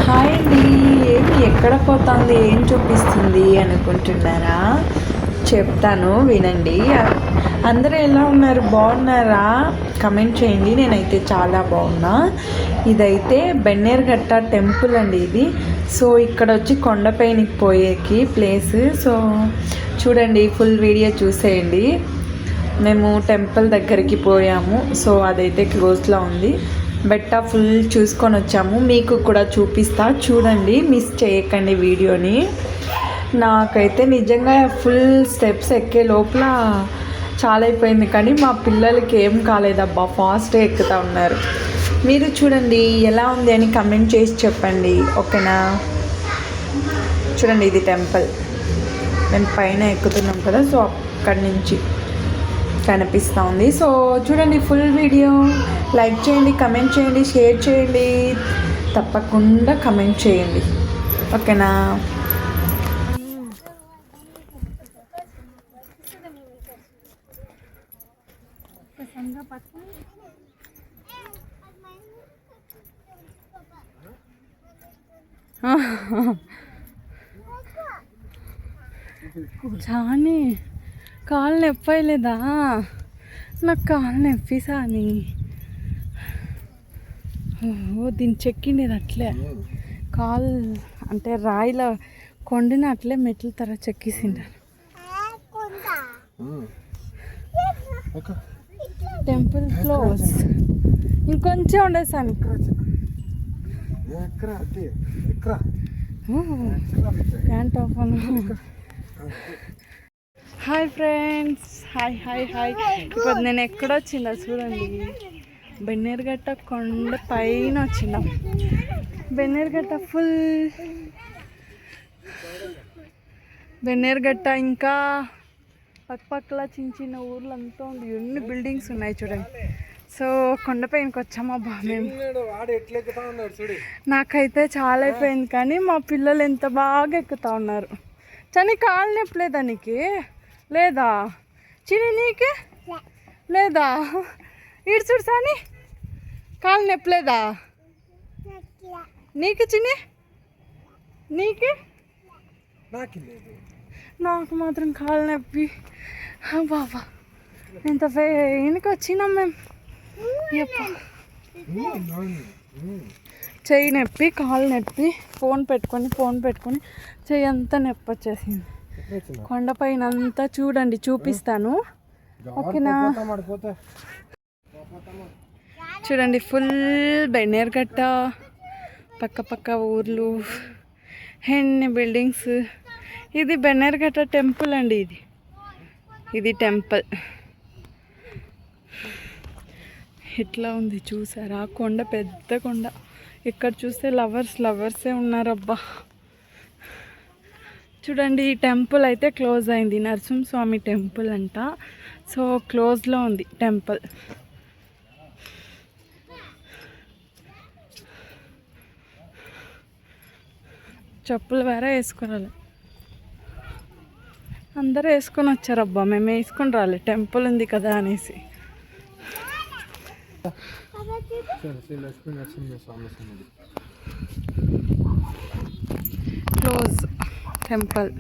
Hi అండి. ఏమి ఎక్కడ పోతుంది, ఏం చూపిస్తుంది అనుకుంటున్నారా? చెప్తాను వినండి. అందరూ ఎలా ఉన్నారు, బాగున్నారా? కమెంట్ చేయండి. నేనైతే చాలా బాగున్నా. ఇదైతే బెన్నేరుగట్ట టెంపుల్ అండి ఇది. సో ఇక్కడ వచ్చి కొండపైనకి పోయేకి ప్లేస్. సో చూడండి, ఫుల్ వీడియో చూసేయండి. మేము టెంపుల్ దగ్గరికి పోయాము. సో అదైతే క్లోజ్లో ఉంది. బెట్ట ఫుల్ చూసుకొని వచ్చాము. మీకు కూడా చూపిస్తా, చూడండి, మిస్ చేయకండి వీడియోని. నాకైతే నిజంగా ఫుల్ స్టెప్స్ ఎక్కే లోపల చాలా అయిపోయింది, కానీ మా పిల్లలకి ఏం కాలేదబ్బా, ఫాస్ట్గా ఎక్కుతూ ఉన్నారు. మీరు చూడండి ఎలా ఉంది అని కమెంట్ చేసి చెప్పండి, ఓకేనా? చూడండి, ఇది టెంపుల్. మేము పైన ఎక్కుతున్నాం కదా, సో అక్కడి నుంచి కనిపిస్తూ ఉంది. సో చూడండి ఫుల్ వీడియో. లైక్ చేయండి, కమెంట్ చేయండి, షేర్ చేయండి, తప్పకుండా కమెంట్ చేయండి, ఓకేనా? చాని కాలు నొప్పలేదా? నాకు కాలు నొప్పి సాని. ఓ దీన్ని చెక్కిండేది అట్లే కాలు, అంటే రాయిల కొండిన అట్లే మెట్ల తర చెక్కేసిండారు. Temple close. ఇంకొంచెం ఉండేసాను. Pant open. Hi friends, hi hi hi. ఇప్పుడు నేను ఎక్కడొచ్చిందా చూడండి, బెన్నేరుగట్ట కొండ పైన వచ్చిందా. బెన్నేరుగట్ట ఫుల్, బెన్నేరుగట్ట ఇంకా పక్కపక్కల చిన్న చిన్న ఊర్లు అంతా ఉంది. ఎన్ని బిల్డింగ్స్ ఉన్నాయి చూడండి. సో కొండపైనకి వచ్చామబ్బా మేము. నాకైతే చాలా అయిపోయింది, కానీ మా పిల్లలు ఎంత బాగా ఎక్కుతూ ఉన్నారు. చని కాలు నొప్పలేదా నీకు? లేదా చిని నీకే లేదా? ఇడుచుడు సాని కాలు నొప్పలేదా నీకు? చిని నీకు? నాకు మాత్రం కాలు నొప్పి. బాబా ఎంత వెనక వచ్చినాం మేము. చెయ్యి నొప్పి, కాలు నొప్పి, ఫోన్ పెట్టుకొని చెయ్యి అంతా నొప్పి వచ్చేసింది. కొండపైన అంతా చూడండి, చూపిస్తాను, ఓకేనా? చూడండి ఫుల్ బెన్నేరుగట్ట, పక్క ఊర్లు, ఎన్ని బిల్డింగ్స్. ఇది బెన్నేరుగట్ట టెంపుల్ అండి. ఇది టెంపుల్ ఇట్లా ఉంది చూసారా? కొండ పెద్ద కొండ. ఇక్కడ చూస్తే లవర్సే ఉన్నారబ్బా. చూడండి, ఈ టెంపుల్ అయితే క్లోజ్ అయింది. నరసింహస్వామి టెంపుల్ అంట. సో క్లోజ్లో ఉంది టెంపుల్. చెప్పులు వేరే వేసుకోరాలి. అందరూ వేసుకొని వచ్చారబ్బా, మేము వేసుకొని రాలి, టెంపుల్ ఉంది కదా అనేసి. Close temple.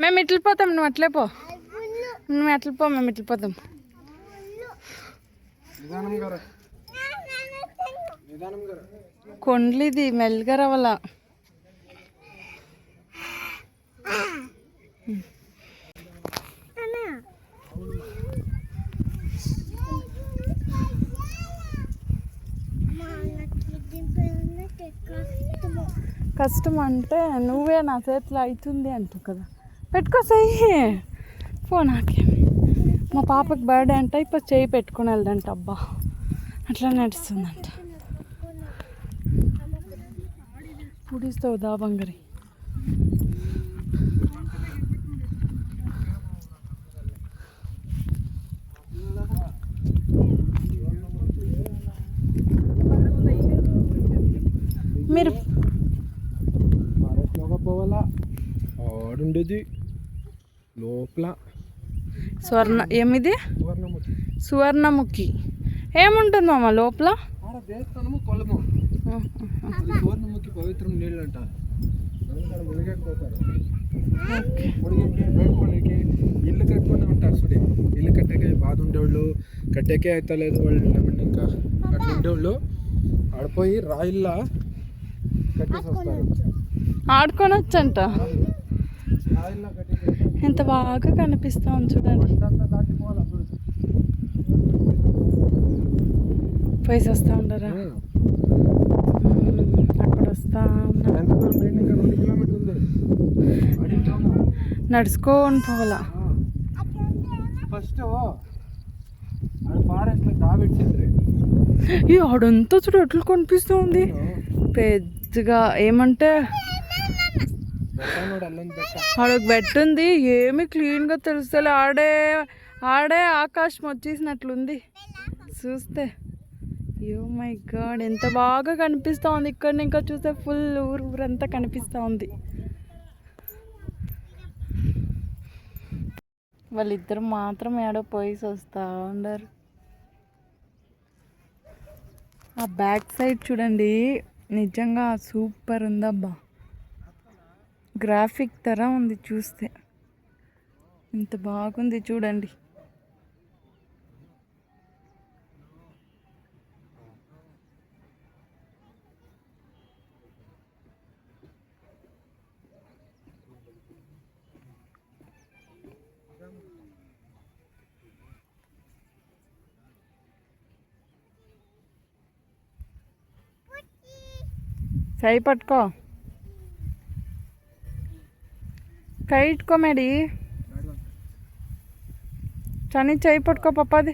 మేము ఇట్లా పోతాం, నువ్వు అట్లే పో. మేము ఇట్లా పోతాం. కొండ్లిది మెల్లిగా రావాల. కష్టం అంటే నువ్వే నా చేతిలో అవుతుంది అంటావు కదా, పెట్టుకోసేయి. ఫోన్ నాకేమి. మా పాపకి బర్త్డే అంట, ఇప్పుడు చేయి పెట్టుకుని వెళ్దంట. అబ్బా అట్లా నడుస్తుందంట. పుడిస్తావు దా బంగారి. మీరు పోవాలా ఆడుండేది లోపల ఏమిది? సువర్ణముఖి. ఏముంటుంది మామ లోపల? ఆడ దేవస్థానము కొలము, అది పౌర్ణమికి పవిత్రం నీళ్ళు అంట. అందుకని మునిగకపోతారు. మునిగకి బయటపడికి ఇల్లు కట్టుకుని ఉంటారు చూడే, ఇల్లు కట్టేకే బాధ ఉండేవాళ్ళు, కట్టేకే అయితే లేదు వాళ్ళు ఇంకా అట్లా ఉండేవాళ్ళు ఆడిపోయి రాయిల్లా కట్టేసి వస్తారు. ఆడుకోనొచ్చంట. రాయిల్లా కట్టేసి ఎంత బాగా కనిపిస్తుంది చూడండి. దాటిపోవాలి అప్పుడు. పోయి వస్తూ ఉండరా? అక్కడ వస్తా ఉన్నా. ఎంత దూరం ఏంటి? ఇంకా 2 కిలోమీటర్ ఉంది. అడిగిపోనా నడుచుకోని పోవాలా? ఫస్ట్ అది ఫారెస్ట్లో దాబెట్టిండ్రి. ఈ ఆడంతా చూడు ఎట్లా కనిపిస్తూ ఉంది పెద్దగా. ఏమంటే అల్లం పెట్ట ఆడొక బెట్ ఉంది, ఏమి క్లీన్గా తెలుస్తలే. ఆడే ఆకాశం వచ్చేసినట్లుంది చూస్తే. యో మై గాడ్, ఎంత బాగా కనిపిస్తూ ఉంది. ఇక్కడ ఇంకా చూస్తే ఫుల్ ఊరంతా కనిపిస్తూ ఉంది. వాళ్ళిద్దరు మాత్రం ఏడో పోయి వస్తూ ఉండరు. ఆ బ్యాక్ సైడ్ చూడండి, నిజంగా సూపర్ ఉందబ్బా. గ్రాఫిక్ తర ఉంది చూస్తే, ఎంత బాగుంది చూడండి. సై పట్టుకో, కై ఇట్టుకో మేడి. చని చేయి పట్టుకో పప్పది.